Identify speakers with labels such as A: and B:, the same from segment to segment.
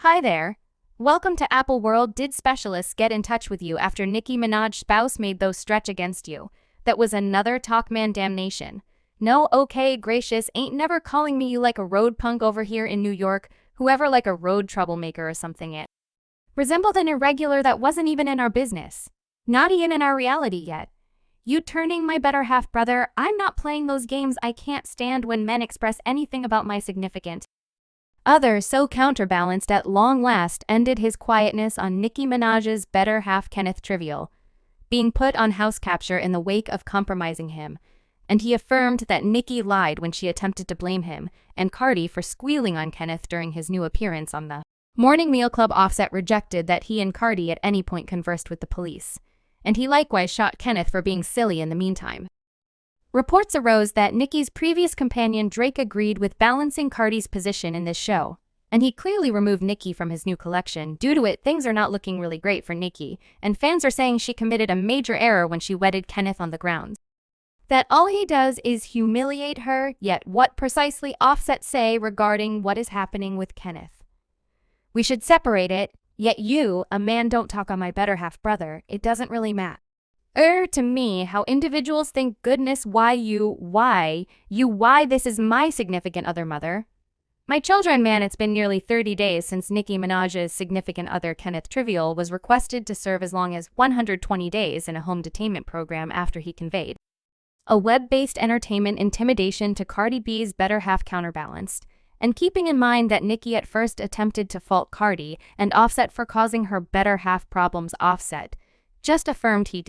A: Hi there. Welcome to Apple World. Did specialists get in touch with you after Nicki Minaj spouse made those stretch against you? That was another talkman damnation. No, okay, gracious, ain't never calling me you like a road punk over here in New York, whoever like a road troublemaker or something it. Resembled an irregular that wasn't even in our business. Not even in our reality yet. You turning my better half brother, I'm not playing those games. I can't stand when men express anything about my significant other. So counterbalanced at long last ended his quietness on Nicki Minaj's better half Kenneth Trivial, being put on house capture in the wake of compromising him, and he affirmed that Nicki lied when she attempted to blame him and Cardi for squealing on Kenneth during his new appearance on the Morning Meal Club. Offset rejected that he and Cardi at any point conversed with the police, and he likewise shot Kenneth for being silly in the meantime. Reports arose that Nicki's previous companion Drake agreed with balancing Cardi's position in this show, and he clearly removed Nicki from his new collection. Due to it, things are not looking really great for Nicki, and fans are saying she committed a major error when she wedded Kenneth on the grounds that all he does is humiliate her. Yet what precisely Offset say regarding what is happening with Kenneth? We should separate it, yet you, a man, don't talk on my better half brother. It doesn't really matter to me how individuals think. Goodness, why this is my significant other mother. My children, man. It's been nearly 30 days since Nicki Minaj's significant other Kenneth Trivial was requested to serve as long as 120 days in a home detainment program after he conveyed a web-based entertainment intimidation to Cardi B's better half. Counterbalanced, and keeping in mind that Nicki at first attempted to fault Cardi and Offset for causing her better half problems, Offset just affirmed he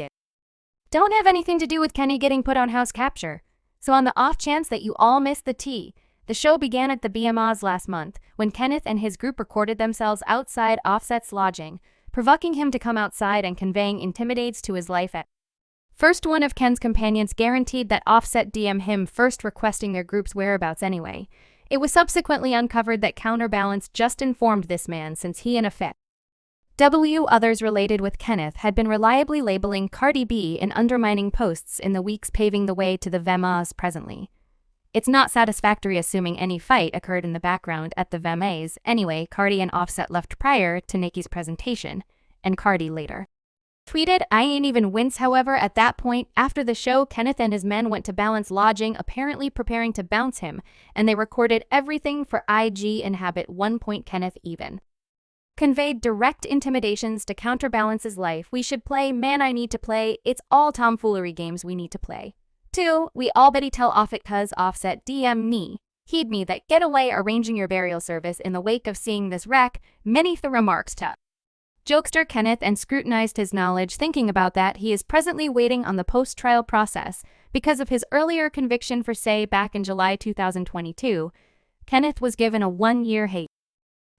A: don't have anything to do with Kenny getting put on house capture. So on the off chance that you all missed the tea, the show began at the BMAs last month when Kenneth and his group recorded themselves outside Offset's lodging, provoking him to come outside and conveying intimidates to his life at first. One of Ken's companions guaranteed that Offset DM him first, requesting their group's whereabouts anyway. It was subsequently uncovered that Counterbalance just informed this man since he and others related with Kenneth had been reliably labeling Cardi B in undermining posts in the weeks paving the way to the VMAs presently. It's not satisfactory assuming any fight occurred in the background at the VMAs. Anyway, Cardi and Offset left prior to Nicki's presentation, and Cardi later tweeted, "I ain't even wince." However, at that point, after the show, Kenneth and his men went to Balance lodging, apparently preparing to bounce him, and they recorded everything for IG and Habit. 1 point Kenneth even conveyed direct intimidations to Counterbalance's life. "We should play, man, I need to play. It's all tomfoolery games we need to play. 2. We all better tell Offset cuz Offset DM me. He'd me that get away arranging your burial service in the wake of seeing this wreck." Many the remarks to jokester Kenneth and scrutinized his knowledge. Thinking about that, he is presently waiting on the post-trial process because of his earlier conviction for say back in July 2022. Kenneth was given a 1-year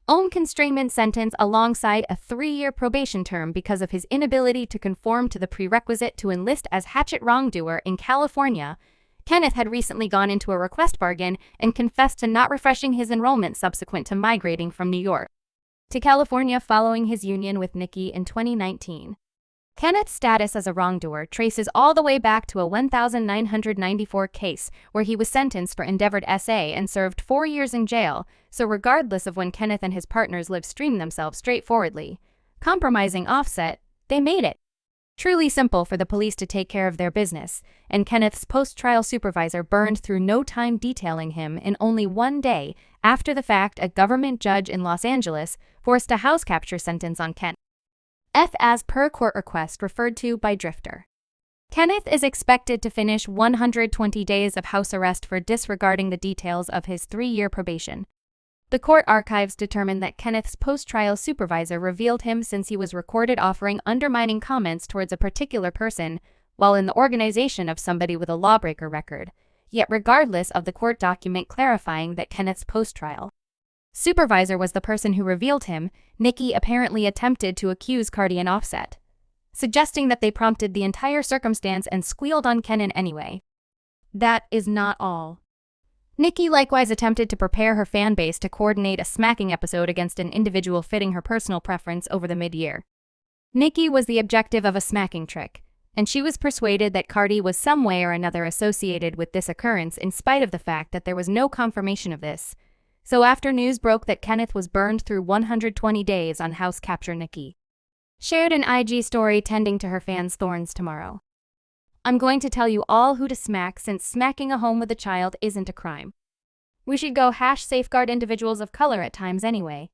A: home constrainment sentence alongside a 3-year probation term because of his inability to conform to the prerequisite to enlist as hatchet wrongdoer in California. Kenneth had recently gone into a request bargain and confessed to not refreshing his enrollment subsequent to migrating from New York to California following his union with Nicki in 2019. Kenneth's status as a wrongdoer traces all the way back to a 1994 case where he was sentenced for endeavored SA and served 4 years in jail. So regardless of when Kenneth and his partners live streamed themselves straightforwardly compromising Offset, they made it truly simple for the police to take care of their business, and Kenneth's post-trial supervisor burned through no time detailing him. In only 1 day after the fact, a government judge in Los Angeles forced a house capture sentence on Kenneth as per court request referred to by Drifter. Kenneth is expected to finish 120 days of house arrest for disregarding the details of his 3-year probation. The court archives determined that Kenneth's post-trial supervisor revealed him since he was recorded offering undermining comments towards a particular person while in the organization of somebody with a lawbreaker record, yet regardless of the court document clarifying that Kenneth's post-trial supervisor was the person who revealed him, Nicki apparently attempted to accuse Cardi and Offset, suggesting that they prompted the entire circumstance and squealed on Ken in any way. That is not all. Nicki likewise attempted to prepare her fan base to coordinate a smacking episode against an individual fitting her personal preference over the mid-year. Nicki was the objective of a smacking trick, and she was persuaded that Cardi was some way or another associated with this occurrence in spite of the fact that there was no confirmation of this. So after news broke that Kenneth was burned through 120 days on house capture, Nicki shared an IG story tending to her fans' thorns tomorrow. I'm going to tell you all who to smack, since smacking a home with a child isn't a crime. We should go #safeguard individuals of color at times anyway.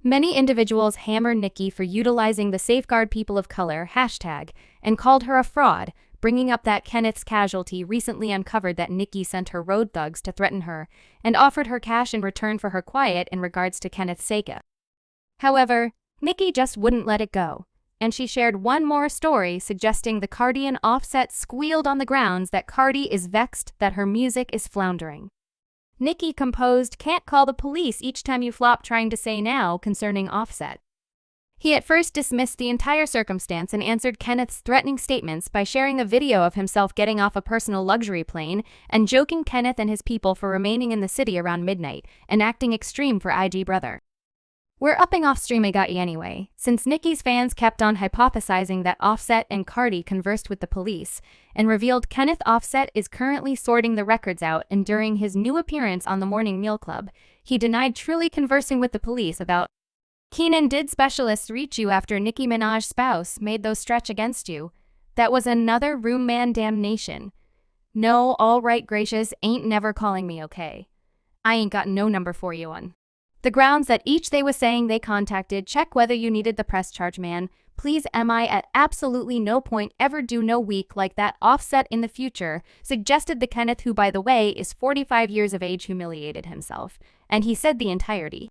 A: Many individuals hammered Nicki for utilizing the safeguard people of color hashtag and called her a fraud, bringing up that Kenneth's casualty recently uncovered that Nicki sent her road thugs to threaten her and offered her cash in return for her quiet in regards to Kenneth's saga. However, Nicki just wouldn't let it go, and she shared one more story suggesting the Cardi and Offset squealed on the grounds that Cardi is vexed that her music is floundering. Nicki composed "Can't call the police each time you flop" trying to say now concerning Offset. He at first dismissed the entire circumstance and answered Kenneth's threatening statements by sharing a video of himself getting off a personal luxury plane and joking Kenneth and his people for remaining in the city around midnight and acting extreme for IG brother. We're upping off stream, I got you anyway, since Nicki's fans kept on hypothesizing that Offset and Cardi conversed with the police and revealed Kenneth Offset is currently sorting the records out, and during his new appearance on the Morning Meal Club, he denied truly conversing with the police about Keenan. Did specialists reach you after Nicki Minaj's spouse made those stretch against you? That was another room man damnation. No, all right, gracious, ain't never calling me, okay? I ain't got no number for you on the grounds that each they was saying they contacted. Check whether you needed the press charge, man. Please, am I at absolutely no point ever do no week like that Offset in the future, suggested the Kenneth, who by the way is 45 years of age, humiliated himself, and he said the entirety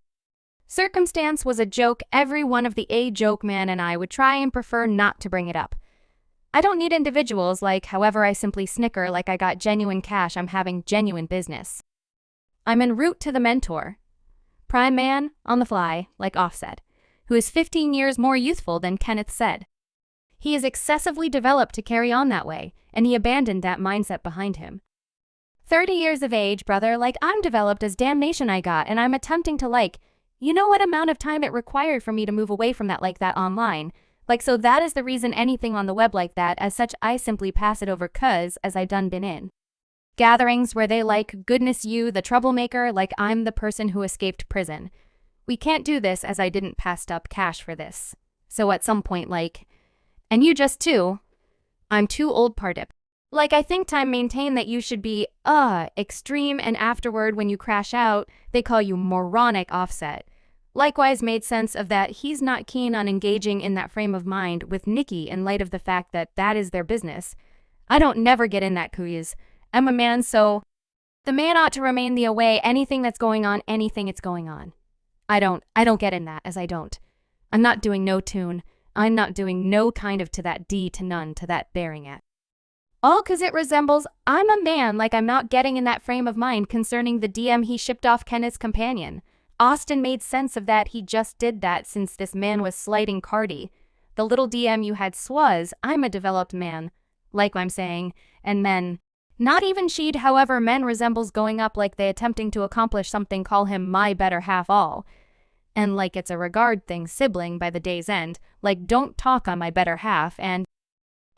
A: circumstance was a joke. Every one of the joke man and I would try and prefer not to bring it up. I don't need individuals like, however I simply snicker like I got genuine cash, I'm having genuine business. I'm en route to the mentor. Prime man, on the fly, like Offset, who is 15 years more youthful than Kenneth said. He is excessively developed to carry on that way, and he abandoned that mindset behind him. 30 years of age, brother, like I'm developed as damnation I got, and I'm attempting to you know what amount of time it required for me to move away from that like that online. So that is the reason anything on the web like that, as such I simply pass it over, cause as I done been in gatherings where they goodness you, the troublemaker, like I'm the person who escaped prison. We can't do this as I didn't passed up cash for this. So at some point and you just too, I'm too old partip. I think time maintain that you should be, extreme, and afterward when you crash out, they call you moronic. Offset likewise made sense of that he's not keen on engaging in that frame of mind with Nicki in light of the fact that that is their business. I don't never get in that cooeyes. I'm a man, so the man ought to remain the away. Anything that's going on, anything it's going on. I don't get in that, as I don't. I'm not doing no tune. I'm not doing no kind of to that D to none to that bearing at. All cause it resembles I'm a man, I'm not getting in that frame of mind concerning the DM he shipped off Kenneth's companion. Austin made sense of that, he just did that since this man was slighting Cardi. The little DM you had swaz, I'm a developed man, like I'm saying, and men. Not even she'd, however, men resembles going up like they attempting to accomplish something, call him my better half all. And it's a regard thing, sibling by the day's end, don't talk on my better half, and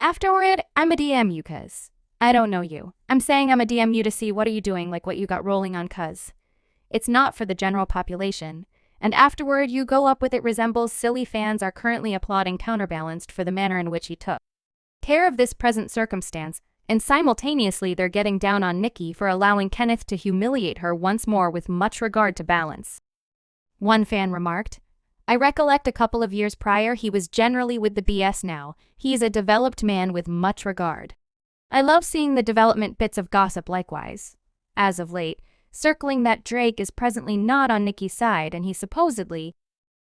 A: afterward, I'm a DM you cuz I don't know you. I'm saying I'm a DM you to see what are you doing, what you got rolling on, cuz it's not for the general population. And afterward you go up with it resembles silly fans are currently applauding counterbalanced for the manner in which he took care of this present circumstance, and simultaneously they're getting down on Nicki for allowing Kenneth to humiliate her once more with much regard to balance. One fan remarked, I recollect a couple of years prior he was generally with the BS, now he is a developed man with much regard. I love seeing the development bits of gossip likewise. As of late, circling that Drake is presently not on Nicki's side and he supposedly